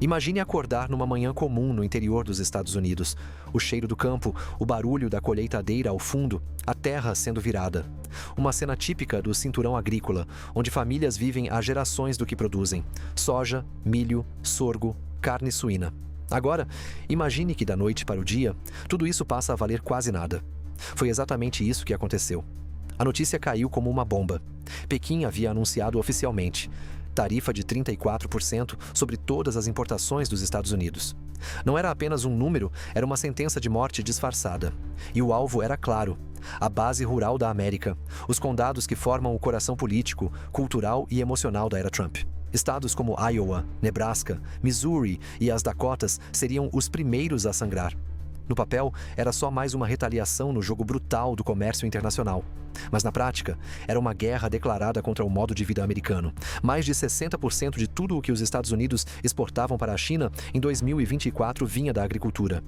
Imagine acordar numa manhã comum no interior dos Estados Unidos. O cheiro do campo, o barulho da colheitadeira ao fundo, a terra sendo virada. Uma cena típica do cinturão agrícola, onde famílias vivem há gerações do que produzem: soja, milho, sorgo, carne suína. Agora, imagine que da noite para o dia, tudo isso passa a valer quase nada. Foi exatamente isso que aconteceu. A notícia caiu como uma bomba. Pequim havia anunciado oficialmente tarifa de 34% sobre todas as importações dos Estados Unidos. Não era apenas um número, era uma sentença de morte disfarçada. E o alvo era claro: a base rural da América, os condados que formam o coração político, cultural e emocional da era Trump. Estados como Iowa, Nebraska, Missouri e as Dakotas seriam os primeiros a sangrar. No papel, era só mais uma retaliação no jogo brutal do comércio internacional. Mas na prática, era uma guerra declarada contra o modo de vida americano. Mais de 60% de tudo o que os Estados Unidos exportavam para a China em 2024 vinha da agricultura.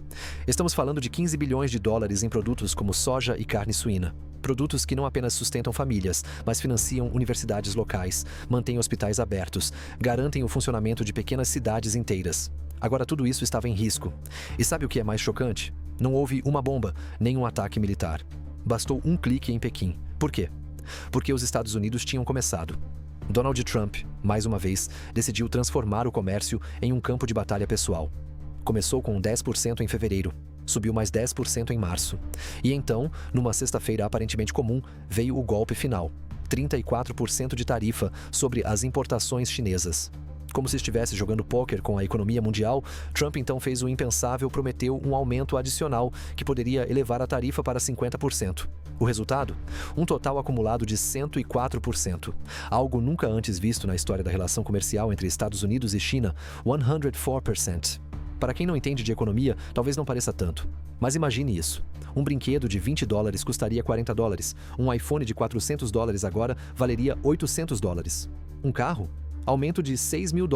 Estamos falando de 15 bilhões de dólares em produtos como soja e carne suína. Produtos que não apenas sustentam famílias, mas financiam universidades locais, mantêm hospitais abertos, garantem o funcionamento de pequenas cidades inteiras. Agora tudo isso estava em risco. E sabe o que é mais chocante? Não houve uma bomba, nem um ataque militar. Bastou um clique em Pequim. Por quê? Porque os Estados Unidos tinham começado. Donald Trump, mais uma vez, decidiu transformar o comércio em um campo de batalha pessoal. Começou com 10% em fevereiro, subiu mais 10% em março. E então, numa sexta-feira aparentemente comum, veio o golpe final: 34% de tarifa sobre as importações chinesas. Como se estivesse jogando pôquer com a economia mundial, Trump então fez o impensável, prometeu um aumento adicional que poderia elevar a tarifa para 50%. O resultado? Um total acumulado de 104%. Algo nunca antes visto na história da relação comercial entre Estados Unidos e China, 104%. Para quem não entende de economia, talvez não pareça tanto. Mas imagine isso. Um brinquedo de $20 custaria $40. Um iPhone de $400 agora valeria $800. Um carro? Aumento de $6 mil,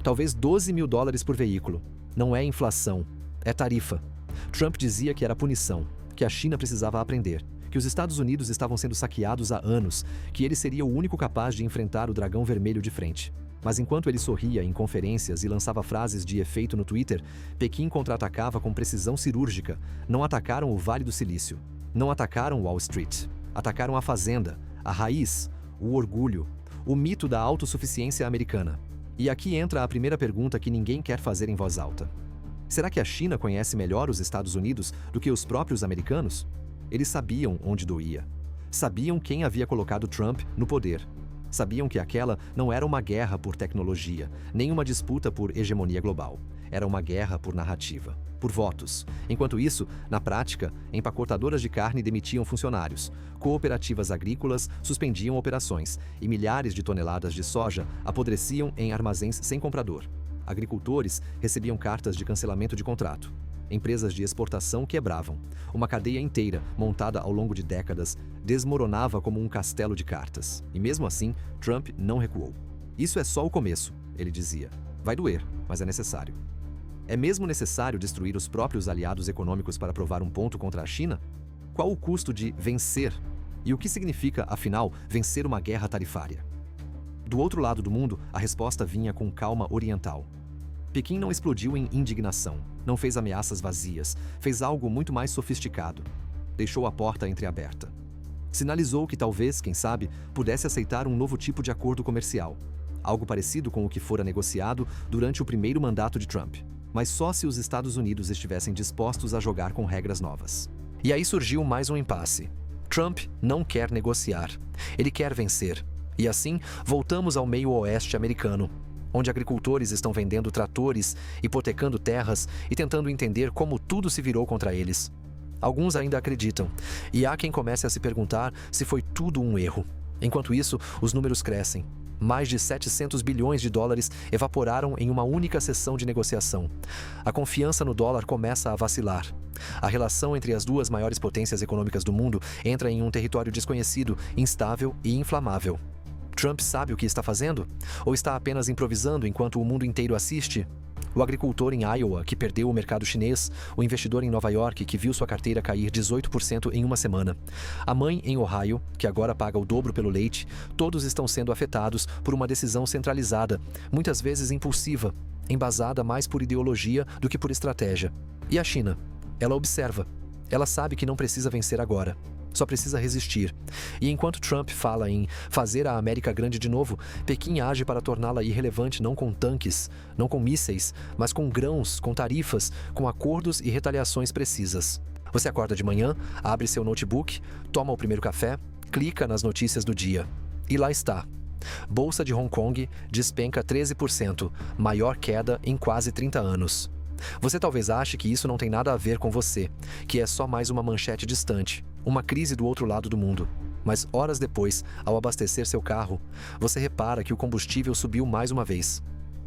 talvez $12 mil por veículo. Não é inflação, é tarifa. Trump dizia que era punição, que a China precisava aprender, que os Estados Unidos estavam sendo saqueados há anos, que ele seria o único capaz de enfrentar o dragão vermelho de frente. Mas enquanto ele sorria em conferências e lançava frases de efeito no Twitter, Pequim contra-atacava com precisão cirúrgica. Não atacaram o Vale do Silício, não atacaram Wall Street, atacaram a fazenda, a raiz, o orgulho, o mito da autossuficiência americana. E aqui entra a primeira pergunta que ninguém quer fazer em voz alta. Será que a China conhece melhor os Estados Unidos do que os próprios americanos? Eles sabiam onde doía. Sabiam quem havia colocado Trump no poder. Sabiam que aquela não era uma guerra por tecnologia, nem uma disputa por hegemonia global. Era uma guerra por narrativa, por votos. Enquanto isso, na prática, empacotadoras de carne demitiam funcionários, cooperativas agrícolas suspendiam operações e milhares de toneladas de soja apodreciam em armazéns sem comprador. Agricultores recebiam cartas de cancelamento de contrato. Empresas de exportação quebravam. Uma cadeia inteira, montada ao longo de décadas, desmoronava como um castelo de cartas. E mesmo assim, Trump não recuou. Isso é só o começo, ele dizia. Vai doer, mas é necessário. É mesmo necessário destruir os próprios aliados econômicos para provar um ponto contra a China? Qual o custo de vencer? E o que significa, afinal, vencer uma guerra tarifária? Do outro lado do mundo, a resposta vinha com calma oriental. Pequim não explodiu em indignação, não fez ameaças vazias, fez algo muito mais sofisticado. Deixou a porta entreaberta. Sinalizou que talvez, quem sabe, pudesse aceitar um novo tipo de acordo comercial. Algo parecido com o que fora negociado durante o primeiro mandato de Trump. Mas só se os Estados Unidos estivessem dispostos a jogar com regras novas. E aí surgiu mais um impasse. Trump não quer negociar. Ele quer vencer. E assim, voltamos ao meio-oeste americano, onde agricultores estão vendendo tratores, hipotecando terras e tentando entender como tudo se virou contra eles. Alguns ainda acreditam, e há quem comece a se perguntar se foi tudo um erro. Enquanto isso, os números crescem. Mais de $700 bilhões evaporaram em uma única sessão de negociação. A confiança no dólar começa a vacilar. A relação entre as duas maiores potências econômicas do mundo entra em um território desconhecido, instável e inflamável. Trump sabe o que está fazendo? Ou está apenas improvisando enquanto o mundo inteiro assiste? O agricultor em Iowa, que perdeu o mercado chinês, o investidor em Nova York, que viu sua carteira cair 18% em uma semana. A mãe em Ohio, que agora paga o dobro pelo leite, todos estão sendo afetados por uma decisão centralizada, muitas vezes impulsiva, embasada mais por ideologia do que por estratégia. E a China? Ela observa. Ela sabe que não precisa vencer agora. Só precisa resistir. E enquanto Trump fala em fazer a América grande de novo, Pequim age para torná-la irrelevante não com tanques, não com mísseis, mas com grãos, com tarifas, com acordos e retaliações precisas. Você acorda de manhã, abre seu notebook, toma o primeiro café, clica nas notícias do dia. E lá está. Bolsa de Hong Kong despenca 13%, maior queda em quase 30 anos. Você talvez ache que isso não tem nada a ver com você, que é só mais uma manchete distante, uma crise do outro lado do mundo. Mas horas depois, ao abastecer seu carro, você repara que o combustível subiu mais uma vez.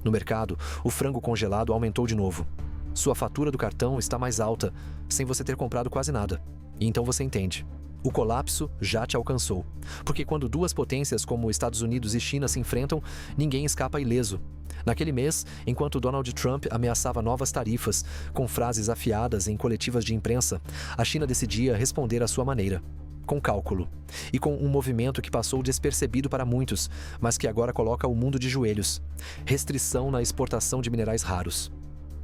No mercado, o frango congelado aumentou de novo. Sua fatura do cartão está mais alta, sem você ter comprado quase nada. E então você entende. O colapso já te alcançou. Porque quando duas potências como Estados Unidos e China se enfrentam, ninguém escapa ileso. Naquele mês, enquanto Donald Trump ameaçava novas tarifas, com frases afiadas em coletivas de imprensa, a China decidia responder à sua maneira. Com cálculo. E com um movimento que passou despercebido para muitos, mas que agora coloca o mundo de joelhos. Restrição na exportação de minerais raros.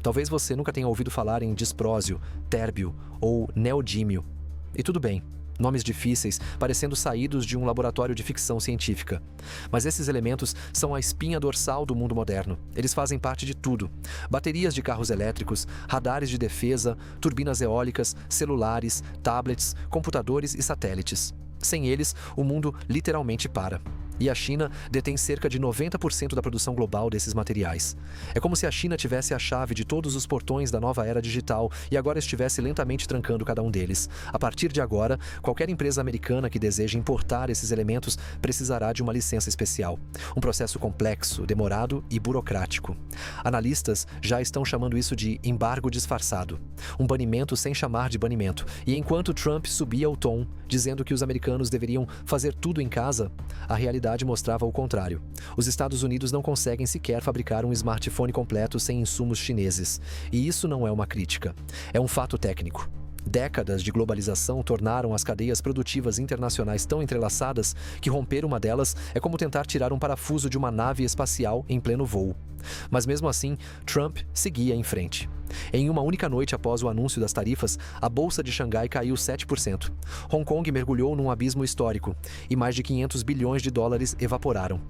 Talvez você nunca tenha ouvido falar em disprósio, térbio ou neodímio. E tudo bem. Nomes difíceis, parecendo saídos de um laboratório de ficção científica. Mas esses elementos são a espinha dorsal do mundo moderno. Eles fazem parte de tudo. Baterias de carros elétricos, radares de defesa, turbinas eólicas, celulares, tablets, computadores e satélites. Sem eles, o mundo literalmente para. E a China detém cerca de 90% da produção global desses materiais. É como se a China tivesse a chave de todos os portões da nova era digital e agora estivesse lentamente trancando cada um deles. A partir de agora, qualquer empresa americana que deseje importar esses elementos precisará de uma licença especial. Um processo complexo, demorado e burocrático. Analistas já estão chamando isso de embargo disfarçado. Um banimento sem chamar de banimento. E enquanto Trump subia o tom, dizendo que os americanos deveriam fazer tudo em casa, a realidade mostrava o contrário. Os Estados Unidos não conseguem sequer fabricar um smartphone completo sem insumos chineses. E isso não é uma crítica. É um fato técnico. Décadas de globalização tornaram as cadeias produtivas internacionais tão entrelaçadas que romper uma delas é como tentar tirar um parafuso de uma nave espacial em pleno voo. Mas mesmo assim, Trump seguia em frente. Em uma única noite após o anúncio das tarifas, a Bolsa de Xangai caiu 7%. Hong Kong mergulhou num abismo histórico e mais de 500 bilhões de dólares evaporaram.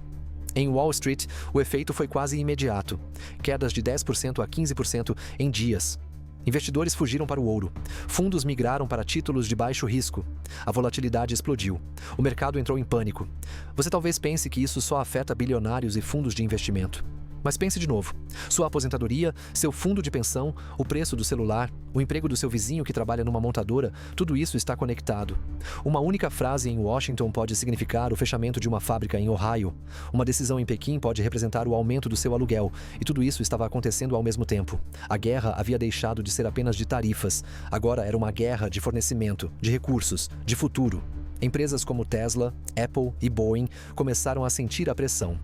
Em Wall Street, o efeito foi quase imediato. Quedas de 10% a 15% em dias. Investidores fugiram para o ouro. Fundos migraram para títulos de baixo risco. A volatilidade explodiu. O mercado entrou em pânico. Você talvez pense que isso só afeta bilionários e fundos de investimento. Mas pense de novo. Sua aposentadoria, seu fundo de pensão, o preço do celular, o emprego do seu vizinho que trabalha numa montadora, tudo isso está conectado. Uma única frase em Washington pode significar o fechamento de uma fábrica em Ohio. Uma decisão em Pequim pode representar o aumento do seu aluguel. E tudo isso estava acontecendo ao mesmo tempo. A guerra havia deixado de ser apenas de tarifas. Agora era uma guerra de fornecimento, de recursos, de futuro. Empresas como Tesla, Apple e Boeing começaram a sentir a pressão.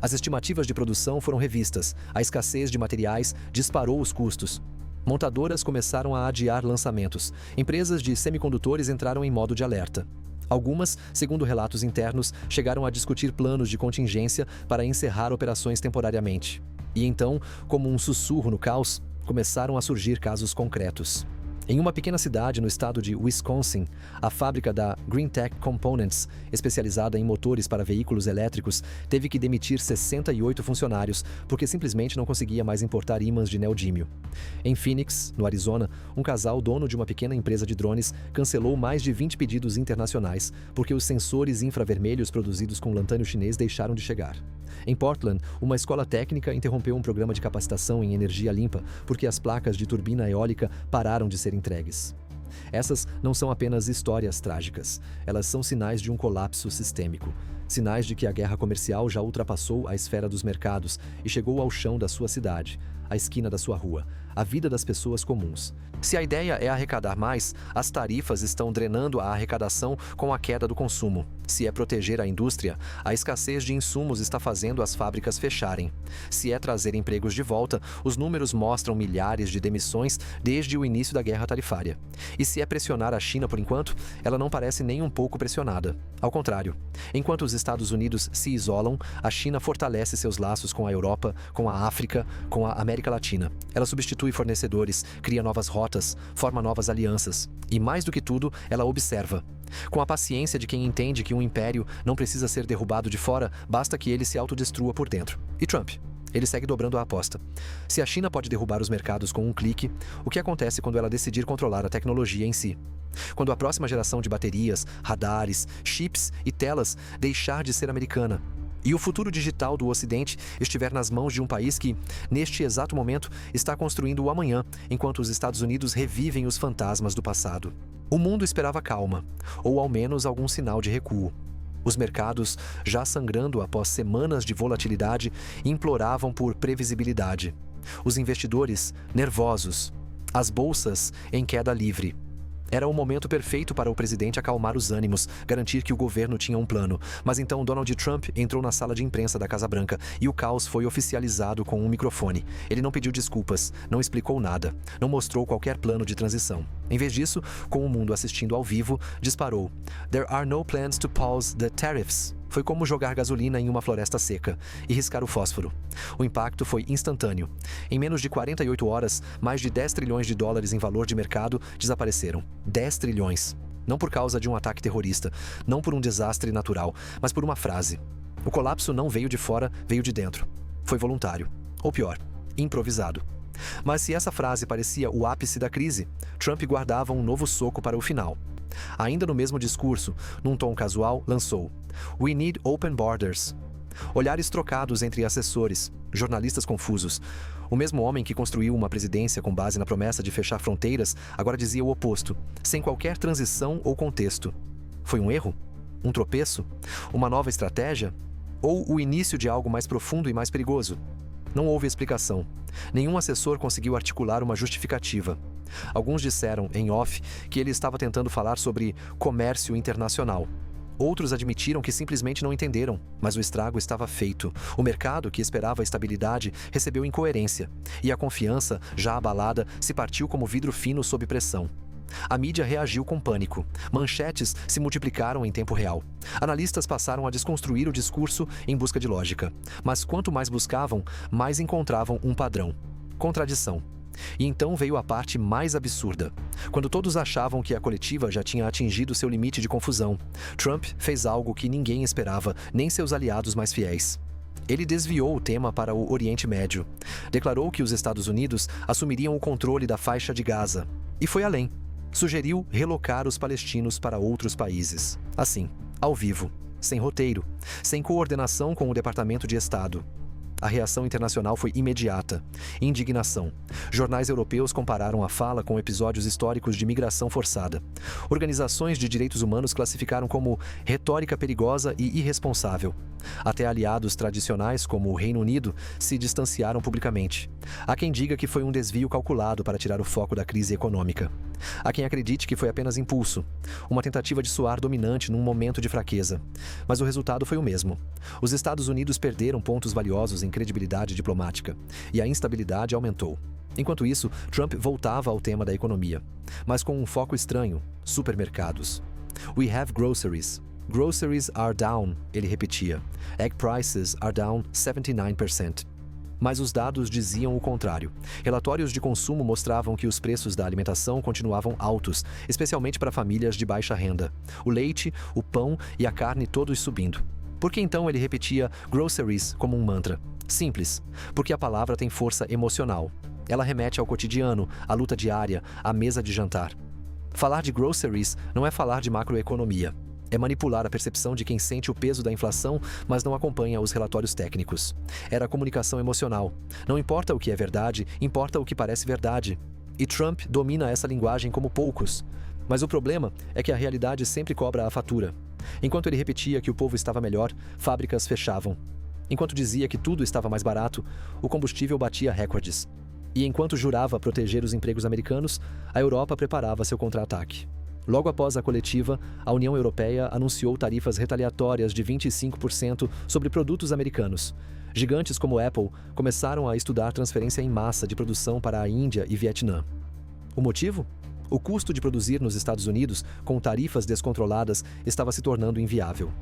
As estimativas de produção foram revistas, a escassez de materiais disparou os custos. Montadoras começaram a adiar lançamentos. Empresas de semicondutores entraram em modo de alerta. Algumas, segundo relatos internos, chegaram a discutir planos de contingência para encerrar operações temporariamente. E então, como um sussurro no caos, começaram a surgir casos concretos. Em uma pequena cidade no estado de Wisconsin, a fábrica da Greentech Components, especializada em motores para veículos elétricos, teve que demitir 68 funcionários porque simplesmente não conseguia mais importar ímãs de neodímio. Em Phoenix, no Arizona, um casal dono de uma pequena empresa de drones cancelou mais de 20 pedidos internacionais porque os sensores infravermelhos produzidos com lantânio chinês deixaram de chegar. Em Portland, uma escola técnica interrompeu um programa de capacitação em energia limpa porque as placas de turbina eólica pararam de ser entregues. Essas não são apenas histórias trágicas, elas são sinais de um colapso sistêmico. Sinais de que a guerra comercial já ultrapassou a esfera dos mercados e chegou ao chão da sua cidade, à esquina da sua rua, a vida das pessoas comuns. Se a ideia é arrecadar mais, as tarifas estão drenando a arrecadação com a queda do consumo. Se é proteger a indústria, a escassez de insumos está fazendo as fábricas fecharem. Se é trazer empregos de volta, os números mostram milhares de demissões desde o início da guerra tarifária. E se é pressionar a China por enquanto, ela não parece nem um pouco pressionada. Ao contrário, enquanto os Estados Unidos se isolam, a China fortalece seus laços com a Europa, com a África, com a América Latina. Ela substitui fornecedores, cria novas rotas, forma novas alianças. E mais do que tudo, ela observa. Com a paciência de quem entende que um império não precisa ser derrubado de fora, basta que ele se autodestrua por dentro. E Trump? Ele segue dobrando a aposta. Se a China pode derrubar os mercados com um clique, o que acontece quando ela decidir controlar a tecnologia em si? Quando a próxima geração de baterias, radares, chips e telas deixar de ser americana? E o futuro digital do Ocidente estiver nas mãos de um país que, neste exato momento, está construindo o amanhã, enquanto os Estados Unidos revivem os fantasmas do passado. O mundo esperava calma, ou ao menos algum sinal de recuo. Os mercados, já sangrando após semanas de volatilidade, imploravam por previsibilidade. Os investidores, nervosos. As bolsas, em queda livre. Era o momento perfeito para o presidente acalmar os ânimos, garantir que o governo tinha um plano. Mas então Donald Trump entrou na sala de imprensa da Casa Branca e o caos foi oficializado com um microfone. Ele não pediu desculpas, não explicou nada, não mostrou qualquer plano de transição. Em vez disso, com o mundo assistindo ao vivo, disparou: "There are no plans to pause the tariffs." Foi como jogar gasolina em uma floresta seca e riscar o fósforo. O impacto foi instantâneo. Em menos de 48 horas, mais de 10 trilhões de dólares em valor de mercado desapareceram. 10 trilhões. Não por causa de um ataque terrorista, não por um desastre natural, mas por uma frase. O colapso não veio de fora, veio de dentro. Foi voluntário. Ou pior, improvisado. Mas se essa frase parecia o ápice da crise, Trump guardava um novo soco para o final. Ainda no mesmo discurso, num tom casual, lançou: "We need open borders." Olhares trocados entre assessores, jornalistas confusos. O mesmo homem que construiu uma presidência com base na promessa de fechar fronteiras, agora dizia o oposto, sem qualquer transição ou contexto. Foi um erro? Um tropeço? Uma nova estratégia? Ou o início de algo mais profundo e mais perigoso? Não houve explicação. Nenhum assessor conseguiu articular uma justificativa. Alguns disseram, em off, que ele estava tentando falar sobre comércio internacional. Outros admitiram que simplesmente não entenderam, mas o estrago estava feito. O mercado, que esperava estabilidade, recebeu incoerência. E a confiança, já abalada, se partiu como vidro fino sob pressão. A mídia reagiu com pânico. Manchetes se multiplicaram em tempo real. Analistas passaram a desconstruir o discurso em busca de lógica. Mas quanto mais buscavam, mais encontravam um padrão: contradição. E então veio a parte mais absurda. Quando todos achavam que a coletiva já tinha atingido seu limite de confusão, Trump fez algo que ninguém esperava, nem seus aliados mais fiéis. Ele desviou o tema para o Oriente Médio. Declarou que os Estados Unidos assumiriam o controle da faixa de Gaza. E foi além. Sugeriu relocar os palestinos para outros países. Assim, ao vivo, sem roteiro, sem coordenação com o Departamento de Estado. A reação internacional foi imediata. Indignação. Jornais europeus compararam a fala com episódios históricos de migração forçada. Organizações de direitos humanos classificaram como retórica perigosa e irresponsável. Até aliados tradicionais, como o Reino Unido, se distanciaram publicamente. Há quem diga que foi um desvio calculado para tirar o foco da crise econômica. Há quem acredite que foi apenas impulso, uma tentativa de soar dominante num momento de fraqueza. Mas o resultado foi o mesmo. Os Estados Unidos perderam pontos valiosos em credibilidade diplomática, e a instabilidade aumentou. Enquanto isso, Trump voltava ao tema da economia, mas com um foco estranho: supermercados. "We have groceries. Groceries are down", ele repetia. "Egg prices are down 79%. Mas os dados diziam o contrário. Relatórios de consumo mostravam que os preços da alimentação continuavam altos, especialmente para famílias de baixa renda. O leite, o pão e a carne todos subindo. Por que então ele repetia groceries como um mantra? Simples, porque a palavra tem força emocional. Ela remete ao cotidiano, à luta diária, à mesa de jantar. Falar de groceries não é falar de macroeconomia. É manipular a percepção de quem sente o peso da inflação, mas não acompanha os relatórios técnicos. Era comunicação emocional. Não importa o que é verdade, importa o que parece verdade. E Trump domina essa linguagem como poucos. Mas o problema é que a realidade sempre cobra a fatura. Enquanto ele repetia que o povo estava melhor, fábricas fechavam. Enquanto dizia que tudo estava mais barato, o combustível batia recordes. E enquanto jurava proteger os empregos americanos, a Europa preparava seu contra-ataque. Logo após a coletiva, a União Europeia anunciou tarifas retaliatórias de 25% sobre produtos americanos. Gigantes como Apple começaram a estudar transferência em massa de produção para a Índia e Vietnã. O motivo? O custo de produzir nos Estados Unidos, com tarifas descontroladas, estava se tornando inviável.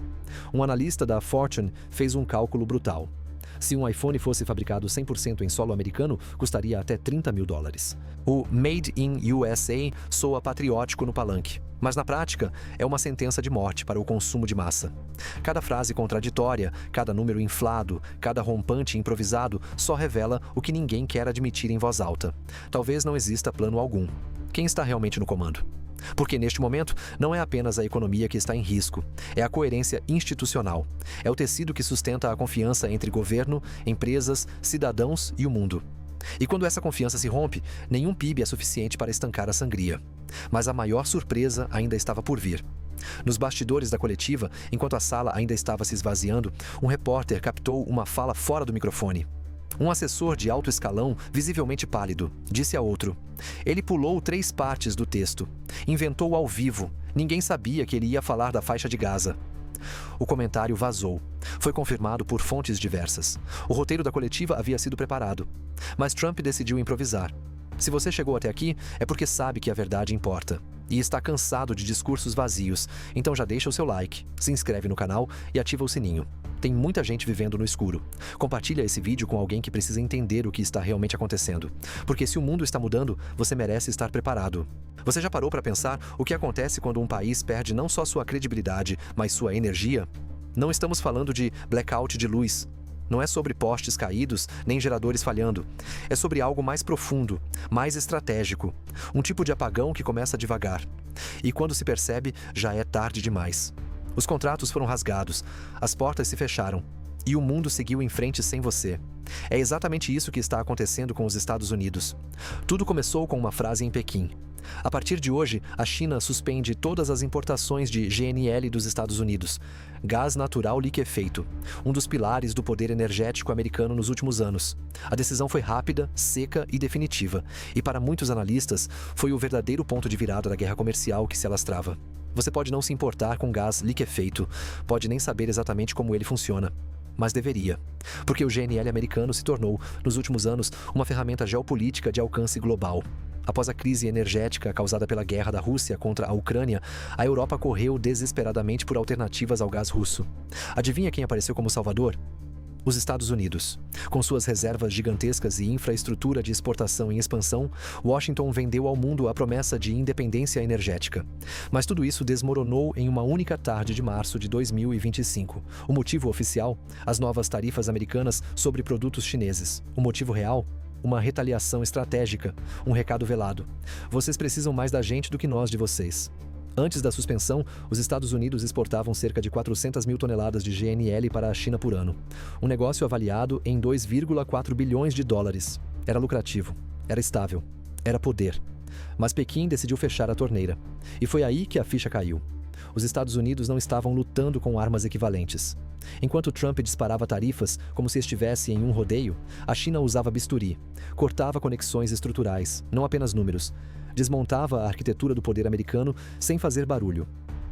Um analista da Fortune fez um cálculo brutal. Se um iPhone fosse fabricado 100% em solo americano, custaria até $30 mil. O Made in USA soa patriótico no palanque, mas na prática é uma sentença de morte para o consumo de massa. Cada frase contraditória, cada número inflado, cada rompante improvisado só revela o que ninguém quer admitir em voz alta. Talvez não exista plano algum. Quem está realmente no comando? Porque neste momento não é apenas a economia que está em risco, é a coerência institucional. É o tecido que sustenta a confiança entre governo, empresas, cidadãos e o mundo. E quando essa confiança se rompe, nenhum PIB é suficiente para estancar a sangria. Mas a maior surpresa ainda estava por vir. Nos bastidores da coletiva, enquanto a sala ainda estava se esvaziando, um repórter captou uma fala fora do microfone. Um assessor de alto escalão, visivelmente pálido, disse a outro: "Ele pulou 3 partes do texto. Inventou ao vivo. Ninguém sabia que ele ia falar da faixa de Gaza." O comentário vazou. Foi confirmado por fontes diversas. O roteiro da coletiva havia sido preparado. Mas Trump decidiu improvisar. Se você chegou até aqui, é porque sabe que a verdade importa. E está cansado de discursos vazios. Então já deixa o seu like, se inscreve no canal e ativa o sininho. Tem muita gente vivendo no escuro. Compartilha esse vídeo com alguém que precisa entender o que está realmente acontecendo. Porque se o mundo está mudando, você merece estar preparado. Você já parou para pensar o que acontece quando um país perde não só sua credibilidade, mas sua energia? Não estamos falando de blackout de luz. Não é sobre postes caídos, nem geradores falhando. É sobre algo mais profundo, mais estratégico. Um tipo de apagão que começa devagar. E quando se percebe, já é tarde demais. Os contratos foram rasgados, as portas se fecharam e o mundo seguiu em frente sem você. É exatamente isso que está acontecendo com os Estados Unidos. Tudo começou com uma frase em Pequim. A partir de hoje, a China suspende todas as importações de GNL dos Estados Unidos, gás natural liquefeito, um dos pilares do poder energético americano nos últimos anos. A decisão foi rápida, seca e definitiva, e para muitos analistas, foi o verdadeiro ponto de virada da guerra comercial que se alastrava. Você pode não se importar com gás liquefeito, pode nem saber exatamente como ele funciona, mas deveria. Porque o GNL americano se tornou, nos últimos anos, uma ferramenta geopolítica de alcance global. Após a crise energética causada pela guerra da Rússia contra a Ucrânia, a Europa correu desesperadamente por alternativas ao gás russo. Adivinha quem apareceu como salvador? Os Estados Unidos. Com suas reservas gigantescas e infraestrutura de exportação em expansão, Washington vendeu ao mundo a promessa de independência energética. Mas tudo isso desmoronou em uma única tarde de março de 2025. O motivo oficial? As novas tarifas americanas sobre produtos chineses. O motivo real? Uma retaliação estratégica, um recado velado. Vocês precisam mais da gente do que nós de vocês. Antes da suspensão, os Estados Unidos exportavam cerca de 400 mil toneladas de GNL para a China por ano. Um negócio avaliado em 2,4 bilhões de dólares. Era lucrativo, era estável, era poder. Mas Pequim decidiu fechar a torneira. E foi aí que a ficha caiu. Os Estados Unidos não estavam lutando com armas equivalentes. Enquanto Trump disparava tarifas como se estivesse em um rodeio, a China usava bisturi, cortava conexões estruturais, não apenas números, desmontava a arquitetura do poder americano sem fazer barulho.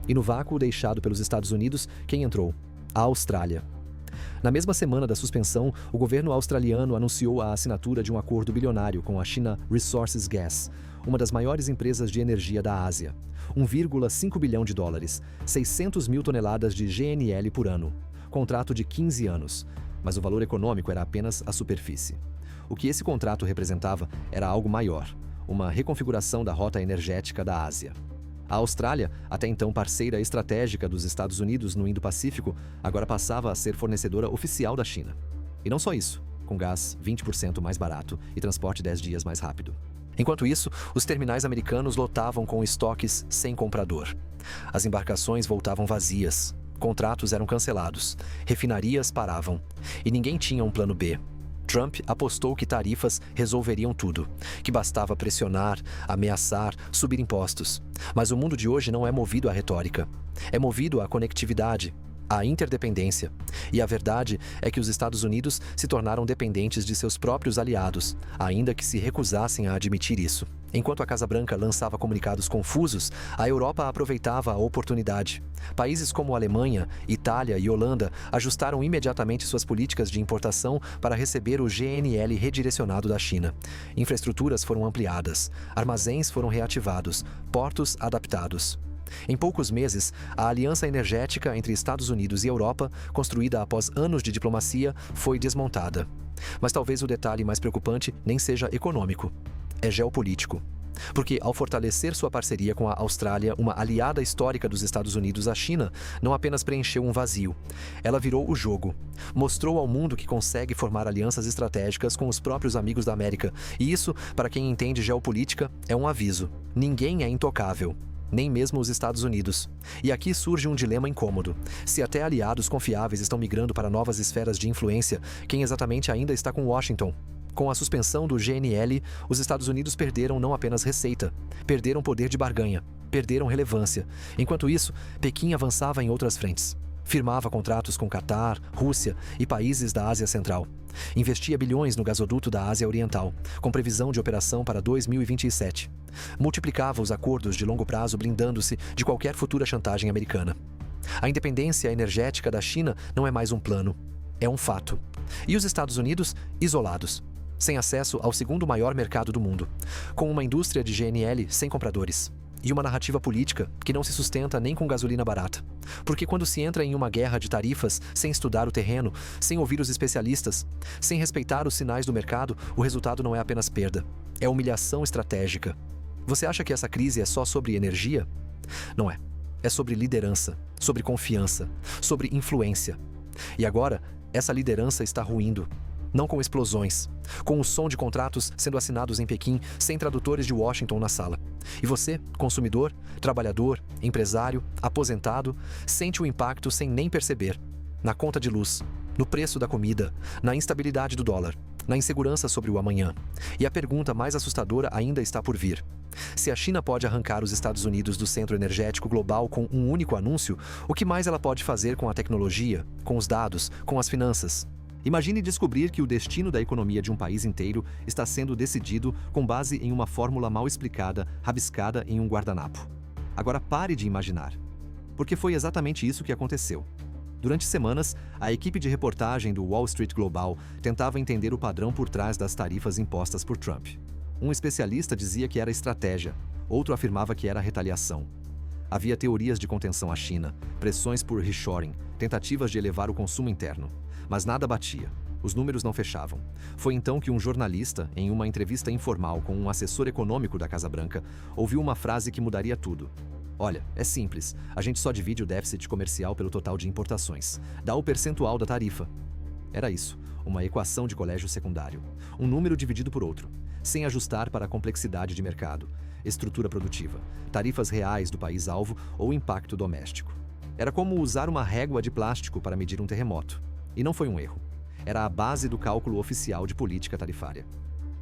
E no vácuo deixado pelos Estados Unidos, quem entrou? A Austrália. Na mesma semana da suspensão, o governo australiano anunciou a assinatura de um acordo bilionário com a China Resources Gas, uma das maiores empresas de energia da Ásia. 1,5 bilhão de dólares, 600 mil toneladas de GNL por ano. Contrato de 15 anos, mas o valor econômico era apenas a superfície. O que esse contrato representava era algo maior, uma reconfiguração da rota energética da Ásia. A Austrália, até então parceira estratégica dos Estados Unidos no Indo-Pacífico, agora passava a ser fornecedora oficial da China. E não só isso, com gás 20% mais barato e transporte 10 dias mais rápido. Enquanto isso, os terminais americanos lotavam com estoques sem comprador. As embarcações voltavam vazias, contratos eram cancelados, refinarias paravam, e ninguém tinha um plano B. Trump apostou que tarifas resolveriam tudo, que bastava pressionar, ameaçar, subir impostos. Mas o mundo de hoje não é movido à retórica. É movido à conectividade, à interdependência. E a verdade é que os Estados Unidos se tornaram dependentes de seus próprios aliados, ainda que se recusassem a admitir isso. Enquanto a Casa Branca lançava comunicados confusos, a Europa aproveitava a oportunidade. Países como Alemanha, Itália e Holanda ajustaram imediatamente suas políticas de importação para receber o GNL redirecionado da China. Infraestruturas foram ampliadas, armazéns foram reativados, portos adaptados. Em poucos meses, a aliança energética entre Estados Unidos e Europa, construída após anos de diplomacia, foi desmontada. Mas talvez o detalhe mais preocupante nem seja econômico. É geopolítico. Porque, ao fortalecer sua parceria com a Austrália, uma aliada histórica dos Estados Unidos, a China não apenas preencheu um vazio. Ela virou o jogo. Mostrou ao mundo que consegue formar alianças estratégicas com os próprios amigos da América. E isso, para quem entende geopolítica, é um aviso. Ninguém é intocável. Nem mesmo os Estados Unidos. E aqui surge um dilema incômodo. Se até aliados confiáveis estão migrando para novas esferas de influência, quem exatamente ainda está com Washington? Com a suspensão do GNL, os Estados Unidos perderam não apenas receita, perderam poder de barganha, perderam relevância. Enquanto isso, Pequim avançava em outras frentes. Firmava contratos com Catar, Rússia e países da Ásia Central. Investia bilhões no gasoduto da Ásia Oriental, com previsão de operação para 2027. Multiplicava os acordos de longo prazo, blindando-se de qualquer futura chantagem americana. A independência energética da China não é mais um plano, é um fato. E os Estados Unidos, isolados, sem acesso ao segundo maior mercado do mundo, com uma indústria de GNL sem compradores. E uma narrativa política que não se sustenta nem com gasolina barata. Porque quando se entra em uma guerra de tarifas, sem estudar o terreno, sem ouvir os especialistas, sem respeitar os sinais do mercado, o resultado não é apenas perda, é humilhação estratégica. Você acha que essa crise é só sobre energia? Não é. É sobre liderança, sobre confiança, sobre influência. E agora, essa liderança está ruindo. Não com explosões, com o som de contratos sendo assinados em Pequim, sem tradutores de Washington na sala. E você, consumidor, trabalhador, empresário, aposentado, sente o impacto sem nem perceber. Na conta de luz, no preço da comida, na instabilidade do dólar, na insegurança sobre o amanhã. E a pergunta mais assustadora ainda está por vir. Se a China pode arrancar os Estados Unidos do centro energético global com um único anúncio, o que mais ela pode fazer com a tecnologia, com os dados, com as finanças? Imagine descobrir que o destino da economia de um país inteiro está sendo decidido com base em uma fórmula mal explicada, rabiscada em um guardanapo. Agora pare de imaginar. Porque foi exatamente isso que aconteceu. Durante semanas, a equipe de reportagem do Wall Street Global tentava entender o padrão por trás das tarifas impostas por Trump. Um especialista dizia que era estratégia, outro afirmava que era retaliação. Havia teorias de contenção à China, pressões por reshoring, tentativas de elevar o consumo interno. Mas nada batia. Os números não fechavam. Foi então que um jornalista, em uma entrevista informal com um assessor econômico da Casa Branca, ouviu uma frase que mudaria tudo. Olha, é simples. A gente só divide o déficit comercial pelo total de importações. Dá o percentual da tarifa. Era isso, uma equação de colégio secundário. Um número dividido por outro, sem ajustar para a complexidade de mercado, estrutura produtiva, tarifas reais do país-alvo ou impacto doméstico. Era como usar uma régua de plástico para medir um terremoto. E não foi um erro. Era a base do cálculo oficial de política tarifária.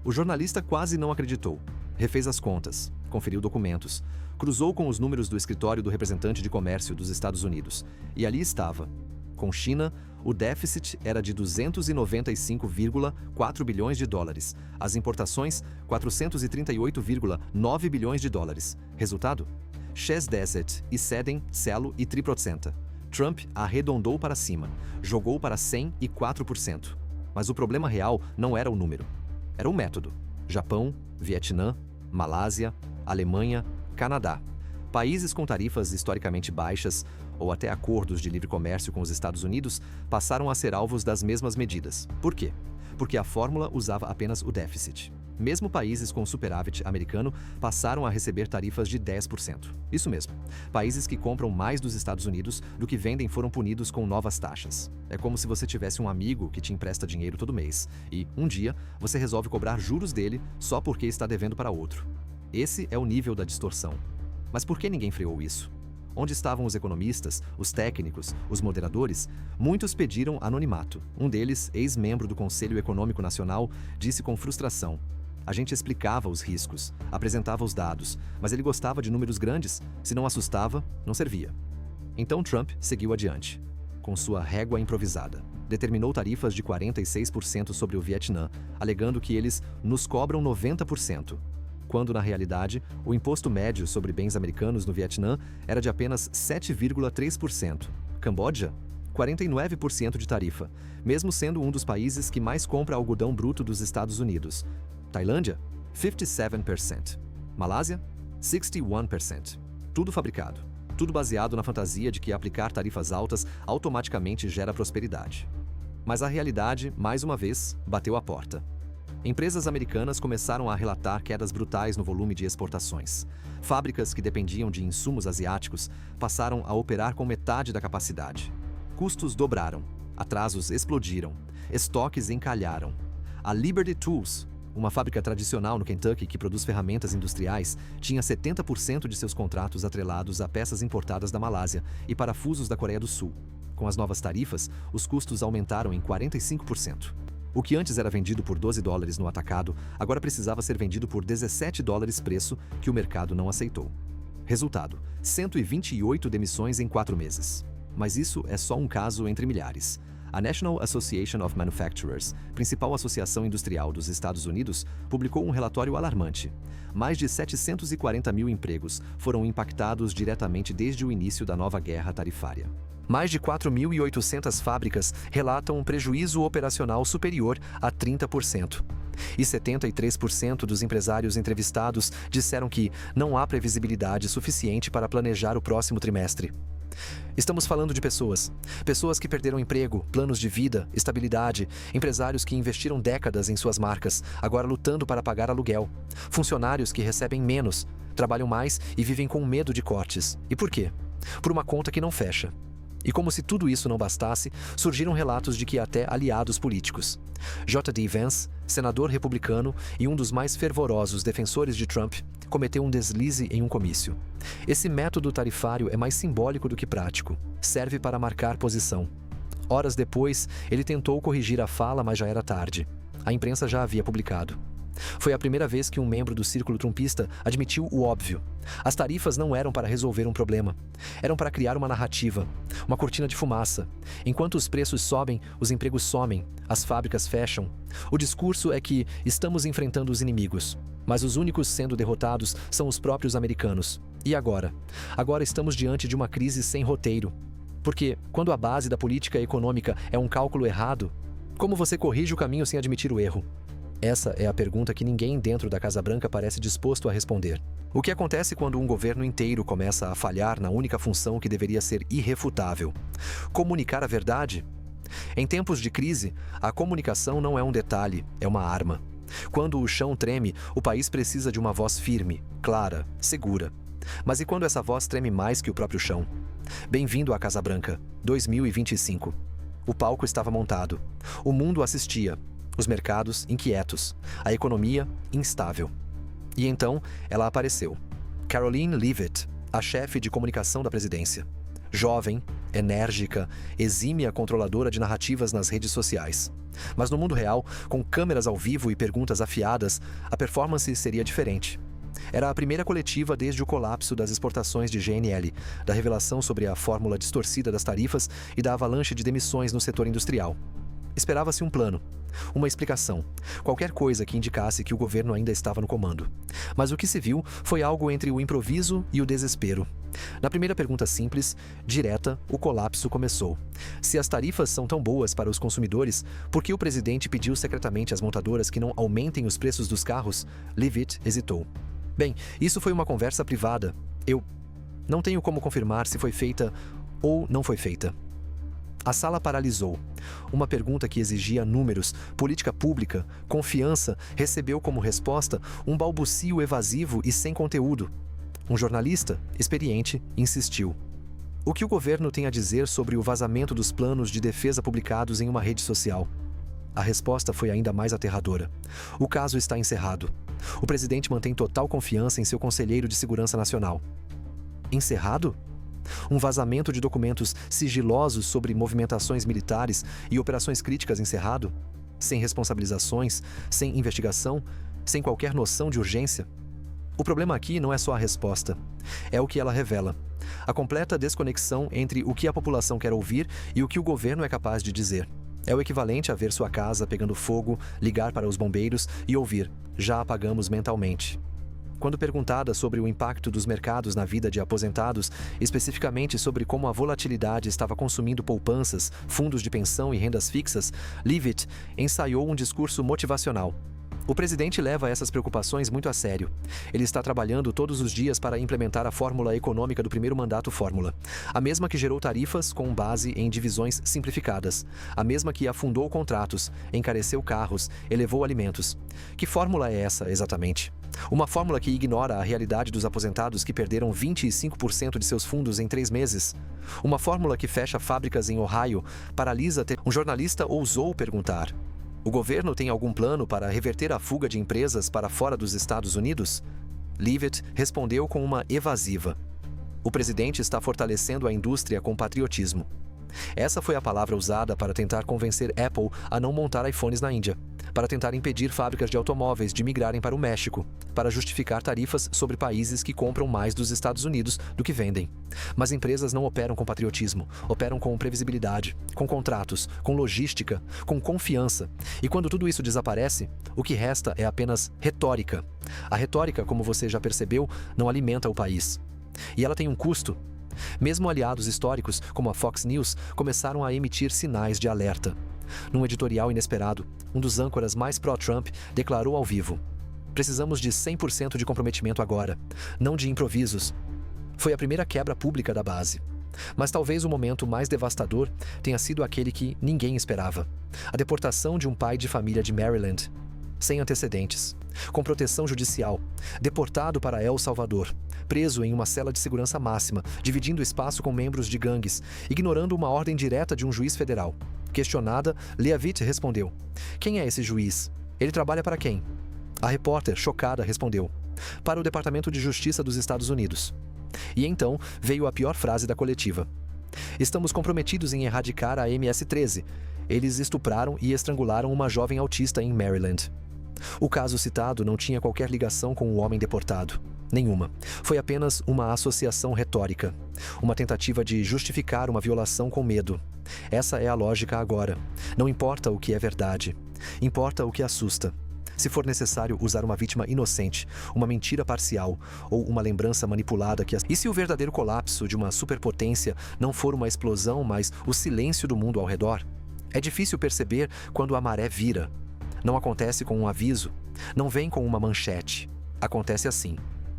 O jornalista quase não acreditou. Refez as contas, conferiu documentos, cruzou com os números do escritório do representante de comércio dos Estados Unidos. E ali estava. Com China, o déficit era de 295,4 bilhões de dólares. As importações, 438,9 bilhões de dólares. Resultado? Chess Desert, Iceden, Celo e Triprocenta. Trump arredondou para cima, jogou para 104%. Mas o problema real não era o número. Era o método. Japão, Vietnã, Malásia, Alemanha, Canadá. Países com tarifas historicamente baixas, ou até acordos de livre comércio com os Estados Unidos, passaram a ser alvos das mesmas medidas. Por quê? Porque a fórmula usava apenas o déficit. Mesmo países com superávit americano passaram a receber tarifas de 10%. Isso mesmo. Países que compram mais dos Estados Unidos do que vendem foram punidos com novas taxas. É como se você tivesse um amigo que te empresta dinheiro todo mês e, um dia, você resolve cobrar juros dele só porque está devendo para outro. Esse é o nível da distorção. Mas por que ninguém freou isso? Onde estavam os economistas, os técnicos, os moderadores? Muitos pediram anonimato. Um deles, ex-membro do Conselho Econômico Nacional, disse com frustração: "A gente explicava os riscos, apresentava os dados, mas ele gostava de números grandes. Se não assustava, não servia." Então Trump seguiu adiante, com sua régua improvisada. Determinou tarifas de 46% sobre o Vietnã, alegando que eles nos cobram 90%. Quando, na realidade, o imposto médio sobre bens americanos no Vietnã era de apenas 7,3%. Camboja, 49% de tarifa, mesmo sendo um dos países que mais compra algodão bruto dos Estados Unidos. Tailândia, 57%. Malásia, 61%. Tudo fabricado. Tudo baseado na fantasia de que aplicar tarifas altas automaticamente gera prosperidade. Mas a realidade, mais uma vez, bateu a porta. Empresas americanas começaram a relatar quedas brutais no volume de exportações. Fábricas que dependiam de insumos asiáticos passaram a operar com metade da capacidade. Custos dobraram, atrasos explodiram, estoques encalharam. A Liberty Tools, uma fábrica tradicional no Kentucky que produz ferramentas industriais, tinha 70% de seus contratos atrelados a peças importadas da Malásia e parafusos da Coreia do Sul. Com as novas tarifas, os custos aumentaram em 45%. O que antes era vendido por $12 no atacado, agora precisava ser vendido por $17, preço que o mercado não aceitou. Resultado: 128 demissões em 4 meses. Mas isso é só um caso entre milhares. A National Association of Manufacturers, principal associação industrial dos Estados Unidos, publicou um relatório alarmante. Mais de 740 mil empregos foram impactados diretamente desde o início da nova guerra tarifária. Mais de 4.800 fábricas relatam um prejuízo operacional superior a 30%. E 73% dos empresários entrevistados disseram que não há previsibilidade suficiente para planejar o próximo trimestre. Estamos falando de pessoas que perderam emprego, planos de vida, estabilidade, empresários que investiram décadas em suas marcas, agora lutando para pagar aluguel, funcionários que recebem menos, trabalham mais e vivem com medo de cortes. E por quê? Por uma conta que não fecha. E como se tudo isso não bastasse, surgiram relatos de que até aliados políticos. J.D. Vance, senador republicano e um dos mais fervorosos defensores de Trump, cometeu um deslize em um comício. Esse método tarifário é mais simbólico do que prático. Serve para marcar posição. Horas depois, ele tentou corrigir a fala, mas já era tarde. A imprensa já havia publicado. Foi a primeira vez que um membro do círculo trumpista admitiu o óbvio. As tarifas não eram para resolver um problema. Eram para criar uma narrativa, uma cortina de fumaça. Enquanto os preços sobem, os empregos somem, as fábricas fecham. O discurso é que estamos enfrentando os inimigos, mas os únicos sendo derrotados são os próprios americanos. E agora? Agora estamos diante de uma crise sem roteiro. Porque, quando a base da política econômica é um cálculo errado, como você corrige o caminho sem admitir o erro? Essa é a pergunta que ninguém dentro da Casa Branca parece disposto a responder. O que acontece quando um governo inteiro começa a falhar na única função que deveria ser irrefutável? Comunicar a verdade? Em tempos de crise, a comunicação não é um detalhe, é uma arma. Quando o chão treme, o país precisa de uma voz firme, clara, segura. Mas e quando essa voz treme mais que o próprio chão? Bem-vindo à Casa Branca, 2025. O palco estava montado. O mundo assistia. Os mercados inquietos, a economia instável. E então, ela apareceu. Karoline Leavitt, a chefe de comunicação da presidência. Jovem, enérgica, exímia controladora de narrativas nas redes sociais. Mas no mundo real, com câmeras ao vivo e perguntas afiadas, a performance seria diferente. Era a primeira coletiva desde o colapso das exportações de GNL, da revelação sobre a fórmula distorcida das tarifas e da avalanche de demissões no setor industrial. Esperava-se um plano, uma explicação, qualquer coisa que indicasse que o governo ainda estava no comando. Mas o que se viu foi algo entre o improviso e o desespero. Na primeira pergunta simples, direta, o colapso começou. Se as tarifas são tão boas para os consumidores, por que o presidente pediu secretamente às montadoras que não aumentem os preços dos carros? Leavitt hesitou. Bem, isso foi uma conversa privada. Eu não tenho como confirmar se foi feita ou não foi feita. A sala paralisou. Uma pergunta que exigia números, política pública, confiança, recebeu como resposta um balbucio evasivo e sem conteúdo. Um jornalista, experiente, insistiu. O que o governo tem a dizer sobre o vazamento dos planos de defesa publicados em uma rede social? A resposta foi ainda mais aterradora. O caso está encerrado. O presidente mantém total confiança em seu conselheiro de segurança nacional. Encerrado? Um vazamento de documentos sigilosos sobre movimentações militares e operações críticas encerrado? Sem responsabilizações, sem investigação, sem qualquer noção de urgência? O problema aqui não é só a resposta, é o que ela revela. A completa desconexão entre o que a população quer ouvir e o que o governo é capaz de dizer. É o equivalente a ver sua casa pegando fogo, ligar para os bombeiros e ouvir: já apagamos mentalmente. Quando perguntada sobre o impacto dos mercados na vida de aposentados, especificamente sobre como a volatilidade estava consumindo poupanças, fundos de pensão e rendas fixas, Leavitt ensaiou um discurso motivacional. O presidente leva essas preocupações muito a sério. Ele está trabalhando todos os dias para implementar a fórmula econômica do primeiro mandato Fórmula, a mesma que gerou tarifas com base em divisões simplificadas, a mesma que afundou contratos, encareceu carros, elevou alimentos. Que fórmula é essa, exatamente? Uma fórmula que ignora a realidade dos aposentados que perderam 25% de seus fundos em 3 meses? Uma fórmula que fecha fábricas em Ohio, paralisa... Um jornalista ousou perguntar: o governo tem algum plano para reverter a fuga de empresas para fora dos Estados Unidos? Leavitt respondeu com uma evasiva: o presidente está fortalecendo a indústria com patriotismo. Essa foi a palavra usada para tentar convencer Apple a não montar iPhones na Índia, para tentar impedir fábricas de automóveis de migrarem para o México, para justificar tarifas sobre países que compram mais dos Estados Unidos do que vendem. Mas empresas não operam com patriotismo, operam com previsibilidade, com contratos, com logística, com confiança. E quando tudo isso desaparece, o que resta é apenas retórica. A retórica, como você já percebeu, não alimenta o país. E ela tem um custo. Mesmo aliados históricos, como a Fox News, começaram a emitir sinais de alerta. Num editorial inesperado, um dos âncoras mais pró-Trump declarou ao vivo: precisamos de 100% de comprometimento agora, não de improvisos. Foi a primeira quebra pública da base. Mas talvez o momento mais devastador tenha sido aquele que ninguém esperava: a deportação de um pai de família de Maryland, sem antecedentes, com proteção judicial, deportado para El Salvador, preso em uma cela de segurança máxima, dividindo espaço com membros de gangues, ignorando uma ordem direta de um juiz federal. Questionada, Leavitt respondeu: quem é esse juiz? Ele trabalha para quem? A repórter, chocada, respondeu: para o Departamento de Justiça dos Estados Unidos. E então veio a pior frase da coletiva: estamos comprometidos em erradicar a MS-13. Eles estupraram e estrangularam uma jovem autista em Maryland. O caso citado não tinha qualquer ligação com o homem deportado. Nenhuma. Foi apenas uma associação retórica. Uma tentativa de justificar uma violação com medo. Essa é a lógica agora. Não importa o que é verdade. Importa o que assusta. Se for necessário usar uma vítima inocente, uma mentira parcial ou uma lembrança manipulada que... E se o verdadeiro colapso de uma superpotência não for uma explosão, mas o silêncio do mundo ao redor? É difícil perceber quando a maré vira. Não acontece com um aviso. Não vem com uma manchete. Acontece assim.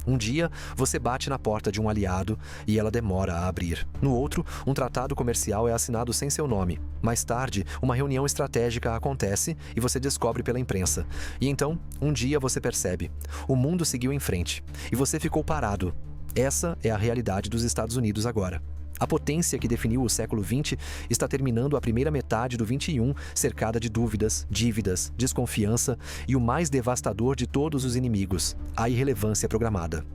Um dia, você bate na porta de um aliado e ela demora a abrir. No outro, um tratado comercial é assinado sem seu nome. Mais tarde, uma reunião estratégica acontece e você descobre pela imprensa. E então, um dia você percebe: o mundo seguiu em frente e você ficou parado. Essa é a realidade dos Estados Unidos agora. A potência que definiu o século XX está terminando a primeira metade do XXI cercada de dúvidas, dívidas, desconfiança e o mais devastador de todos os inimigos: a irrelevância programada.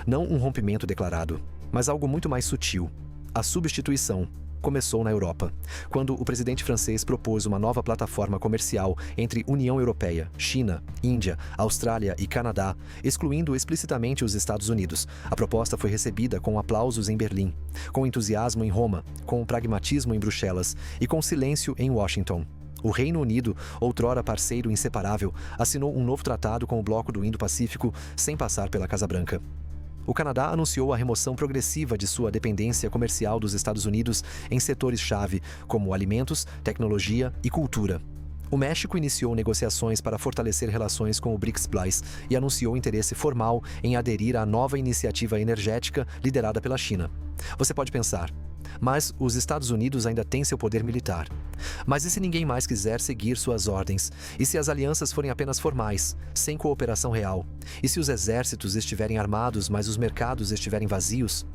Não um rompimento declarado, mas algo muito mais sutil: a substituição. Começou na Europa, quando o presidente francês propôs uma nova plataforma comercial entre União Europeia, China, Índia, Austrália e Canadá, excluindo explicitamente os Estados Unidos. A proposta foi recebida com aplausos em Berlim, com entusiasmo em Roma, com pragmatismo em Bruxelas e com silêncio em Washington. O Reino Unido, outrora parceiro inseparável, assinou um novo tratado com o Bloco do Indo-Pacífico sem passar pela Casa Branca. O Canadá anunciou a remoção progressiva de sua dependência comercial dos Estados Unidos em setores-chave, como alimentos, tecnologia e cultura. O México iniciou negociações para fortalecer relações com o BRICS+ e anunciou interesse formal em aderir à nova iniciativa energética liderada pela China. Você pode pensar: mas os Estados Unidos ainda têm seu poder militar. Mas e se ninguém mais quiser seguir suas ordens? E se as alianças forem apenas formais, sem cooperação real? E se os exércitos estiverem armados, mas os mercados estiverem vazios?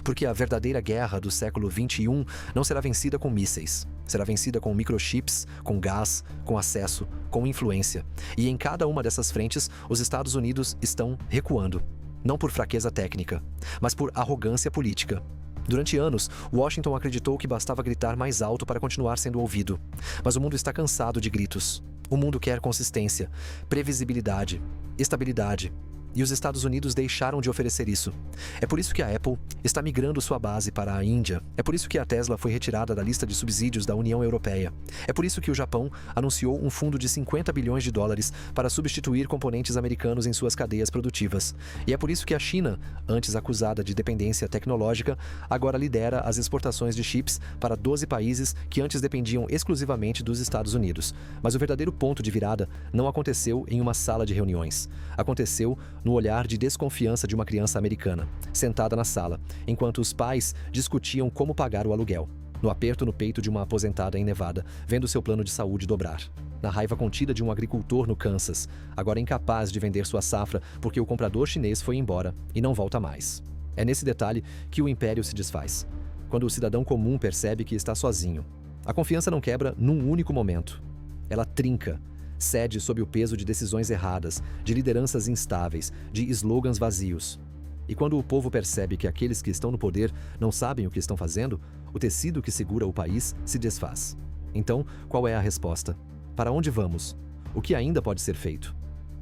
Porque a verdadeira guerra do século XXI não será vencida com mísseis. Será vencida com microchips, com gás, com acesso, com influência. E em cada uma dessas frentes, os Estados Unidos estão recuando. Não por fraqueza técnica, mas por arrogância política. Durante anos, Washington acreditou que bastava gritar mais alto para continuar sendo ouvido. Mas o mundo está cansado de gritos. O mundo quer consistência, previsibilidade, estabilidade. E os Estados Unidos deixaram de oferecer isso. É por isso que a Apple está migrando sua base para a Índia. É por isso que a Tesla foi retirada da lista de subsídios da União Europeia. É por isso que o Japão anunciou um fundo de 50 bilhões de dólares para substituir componentes americanos em suas cadeias produtivas. E é por isso que a China, antes acusada de dependência tecnológica, agora lidera as exportações de chips para 12 países que antes dependiam exclusivamente dos Estados Unidos. Mas o verdadeiro ponto de virada não aconteceu em uma sala de reuniões. Aconteceu no olhar de desconfiança de uma criança americana, sentada na sala, enquanto os pais discutiam como pagar o aluguel. No aperto no peito de uma aposentada em Nevada, vendo seu plano de saúde dobrar. Na raiva contida de um agricultor no Kansas, agora incapaz de vender sua safra porque o comprador chinês foi embora e não volta mais. É nesse detalhe que o império se desfaz. Quando o cidadão comum percebe que está sozinho. A confiança não quebra num único momento. Ela trinca. Cede sob o peso de decisões erradas, de lideranças instáveis, de slogans vazios. E quando o povo percebe que aqueles que estão no poder não sabem o que estão fazendo, o tecido que segura o país se desfaz. Então, qual é a resposta? Para onde vamos? O que ainda pode ser feito?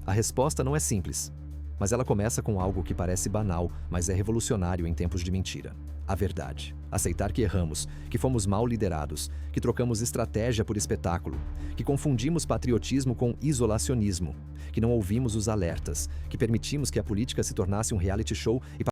A resposta não é simples, mas ela começa com algo que parece banal, mas é revolucionário em tempos de mentira. A verdade. Aceitar que erramos, que fomos mal liderados, que trocamos estratégia por espetáculo, que confundimos patriotismo com isolacionismo, que não ouvimos os alertas, que permitimos que a política se tornasse um reality show e